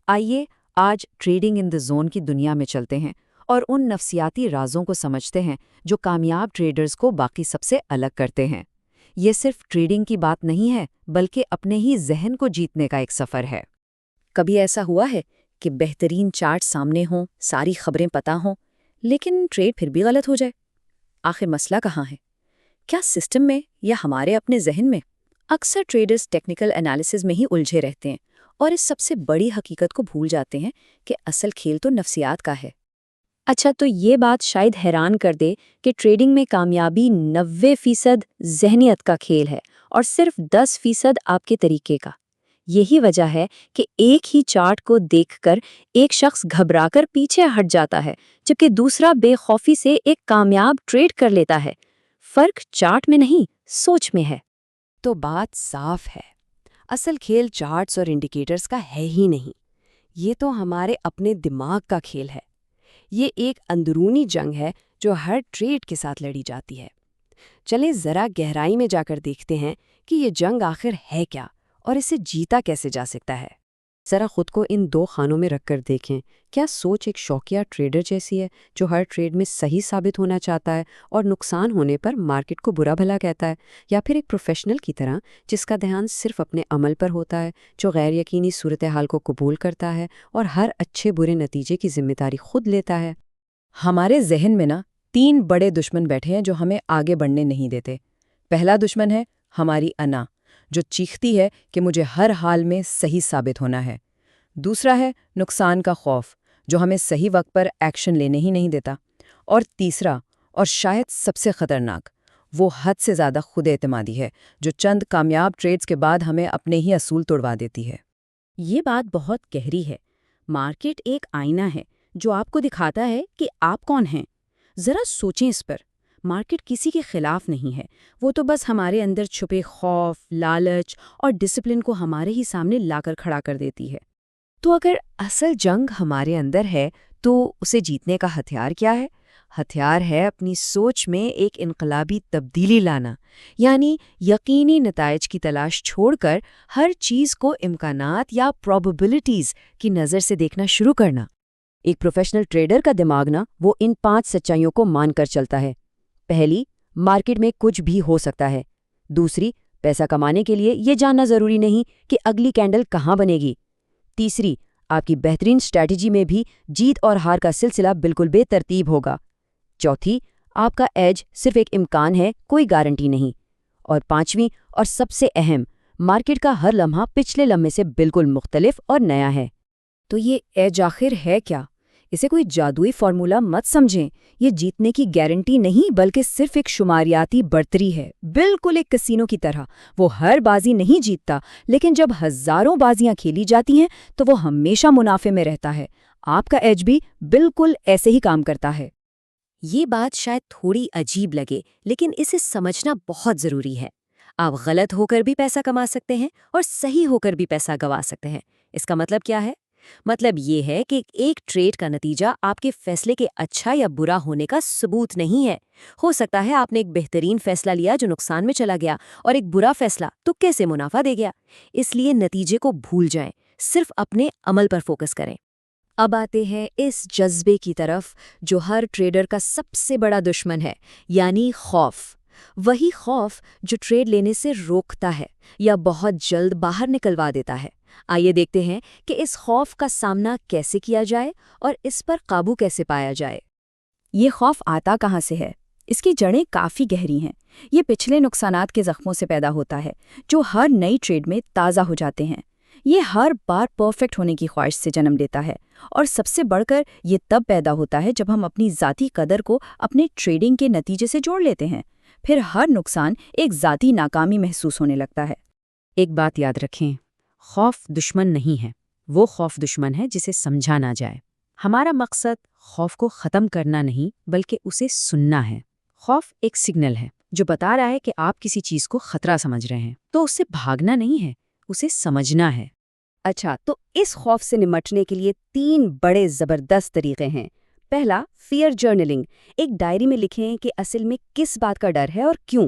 آئیے آج trading in the zone کی دنیا میں چلتے ہیں اور ان نفسیاتی رازوں کو سمجھتے ہیں جو کامیاب ٹریڈرز کو باقی سب سے الگ کرتے ہیں۔ یہ صرف ٹریڈنگ کی بات نہیں ہے بلکہ اپنے ہی ذہن کو جیتنے کا ایک سفر ہے۔ کبھی ایسا ہوا ہے کہ بہترین چارٹ سامنے ہوں، ساری خبریں پتہ ہوں، لیکن ٹریڈ پھر بھی غلط ہو جائے؟ آخر مسئلہ کہاں ہے؟ کیا سسٹم میں یا ہمارے اپنے ذہن میں؟ اکثر ٹریڈرز ٹیکنیکل انالیسز میں ہی الجھے رہتے ہیں اور اس سب سے بڑی حقیقت کو بھول جاتے ہیں کہ اصل کھیل تو نفسیات کا ہے۔ اچھا، تو یہ بات شاید حیران کر دے کہ ٹریڈنگ میں کامیابی 90% ذہنیت کا کھیل ہے اور صرف 10% آپ کے طریقے کا۔ یہی وجہ ہے کہ ایک ہی چارٹ کو دیکھ کر ایک شخص گھبرا کر پیچھے ہٹ جاتا ہے جبکہ دوسرا بے خوفی سے ایک کامیاب ٹریڈ کر لیتا ہے۔ فرق چارٹ میں نہیں، سوچ میں ہے۔ تو بات صاف ہے، اصل کھیل چارٹس اور انڈیکیٹرز کا ہے ہی نہیں، یہ تو ہمارے اپنے دماغ کا کھیل ہے۔ یہ ایک اندرونی جنگ ہے جو ہر ٹریڈ کے ساتھ لڑی جاتی ہے۔ چلیں ذرا گہرائی میں جا کر دیکھتے ہیں کہ یہ جنگ آخر ہے کیا اور اسے جیتا کیسے جا سکتا ہے۔ ذرا خود کو ان دو خانوں میں رکھ کر دیکھیں۔ کیا سوچ ایک شوقیہ ٹریڈر جیسی ہے جو ہر ٹریڈ میں صحیح ثابت ہونا چاہتا ہے اور نقصان ہونے پر مارکیٹ کو برا بھلا کہتا ہے، یا پھر ایک پروفیشنل کی طرح جس کا دھیان صرف اپنے عمل پر ہوتا ہے، جو غیر یقینی صورتحال کو قبول کرتا ہے اور ہر اچھے برے نتیجے کی ذمہ داری خود لیتا ہے؟ ہمارے ذہن میں 3 بڑے دشمن بیٹھے ہیں جو ہمیں آگے بڑھنے نہیں دیتے۔ پہلا دشمن ہے ہماری انا، جو چیختی ہے کہ مجھے ہر حال میں صحیح ثابت ہونا ہے۔ دوسرا ہے نقصان کا خوف، جو ہمیں صحیح وقت پر ایکشن لینے ہی نہیں دیتا۔ اور تیسرا، اور شاید سب سے خطرناک، وہ حد سے زیادہ خود اعتمادی ہے جو چند کامیاب ٹریڈز کے بعد ہمیں اپنے ہی اصول توڑوا دیتی ہے۔ یہ بات بہت گہری ہے۔ مارکیٹ ایک آئینہ ہے جو آپ کو دکھاتا ہے کہ آپ کون ہیں۔ ذرا سوچیں اس پر۔ مارکیٹ کسی کے خلاف نہیں ہے، وہ تو بس ہمارے اندر چھپے خوف، لالچ اور ڈسپلن کو ہمارے ہی سامنے لا کر کھڑا کر دیتی ہے۔ تو اگر اصل جنگ ہمارے اندر ہے تو اسے جیتنے کا ہتھیار کیا ہے؟ ہتھیار ہے اپنی سوچ میں ایک انقلابی تبدیلی لانا، یعنی یقینی نتائج کی تلاش چھوڑ کر ہر چیز کو امکانات یا پروبیبلٹیز کی نظر سے دیکھنا شروع کرنا۔ ایک پروفیشنل ٹریڈر کا دماغ وہ ان 5 سچائیوں کو مان کر چلتا ہے۔ پہلی، مارکیٹ میں کچھ بھی ہو سکتا ہے۔ دوسری، پیسہ کمانے کے لیے یہ جاننا ضروری نہیں کہ اگلی کینڈل کہاں بنے گی۔ تیسری، آپ کی بہترین اسٹریٹجی میں بھی جیت اور ہار کا سلسلہ بالکل بے ترتیب ہوگا۔ چوتھی، آپ کا ایج صرف ایک امکان ہے، کوئی گارنٹی نہیں۔ اور پانچویں اور سب سے اہم، مارکیٹ کا ہر لمحہ پچھلے لمحے سے بالکل مختلف اور نیا ہے۔ تو یہ ایج آخر ہے کیا؟ اسے کوئی جادوئی فارمولا مت سمجھیں۔ یہ جیتنے کی گارنٹی نہیں بلکہ صرف ایک شماریاتی برتری ہے، بالکل ایک کسینو کی طرح۔ وہ ہر بازی نہیں جیتتا، لیکن جب ہزاروں بازیاں کھیلی جاتی ہیں تو وہ ہمیشہ منافع میں رہتا ہے۔ آپ کا ایج بھی بالکل ایسے ہی کام کرتا ہے۔ یہ بات شاید تھوڑی عجیب لگے، لیکن اسے سمجھنا بہت ضروری ہے۔ آپ غلط ہو کر بھی پیسہ کما سکتے ہیں اور صحیح ہو کر بھی پیسہ گوا سکتے ہیں۔ اس کا مطلب کیا ہے؟ مطلب یہ ہے کہ ایک ٹریڈ کا نتیجہ آپ کے فیصلے کے اچھا یا برا ہونے کا ثبوت نہیں ہے۔ ہو سکتا ہے آپ نے ایک بہترین فیصلہ لیا جو نقصان میں چلا گیا، اور ایک برا فیصلہ تکے سے منافع دے گیا۔ اس لیے نتیجے کو بھول جائیں، صرف اپنے عمل پر فوکس کریں۔ اب آتے ہیں اس جذبے کی طرف جو ہر ٹریڈر کا سب سے بڑا دشمن ہے، یعنی خوف۔ وہی خوف جو ٹریڈ لینے سے روکتا ہے یا بہت جلد باہر نکلوا دیتا ہے۔ آئیے دیکھتے ہیں کہ اس خوف کا سامنا کیسے کیا جائے اور اس پر قابو کیسے پایا جائے۔ یہ خوف آتا کہاں سے ہے؟ اس کی جڑیں کافی گہری ہیں۔ یہ پچھلے نقصانات کے زخموں سے پیدا ہوتا ہے جو ہر نئی ٹریڈ میں تازہ ہو جاتے ہیں۔ یہ ہر بار پرفیکٹ ہونے کی خواہش سے جنم لیتا ہے، اور سب سے بڑھ کر یہ تب پیدا ہوتا ہے جب ہم اپنی ذاتی قدر کو اپنے ٹریڈنگ کے نتیجے سے جوڑ لیتے ہیں۔ پھر ہر نقصان ایک ذاتی ناکامی محسوس ہونے لگتا ہے۔ ایک بات یاد رکھیں، خوف دشمن نہیں ہے، وہ خوف دشمن ہے جسے سمجھا نہ جائے۔ ہمارا مقصد خوف کو ختم کرنا نہیں بلکہ اسے سننا ہے۔ خوف ایک سگنل ہے جو بتا رہا ہے کہ آپ کسی چیز کو خطرہ سمجھ رہے ہیں، تو اس سے بھاگنا نہیں ہے، اسے سمجھنا ہے۔ اچھا، تو اس خوف سے نمٹنے کے لیے 3 بڑے زبردست طریقے ہیں۔ پہلا، فیئر جرنلنگ۔ ایک ڈائری میں لکھیں کہ اصل میں کس بات کا ڈر ہے اور کیوں۔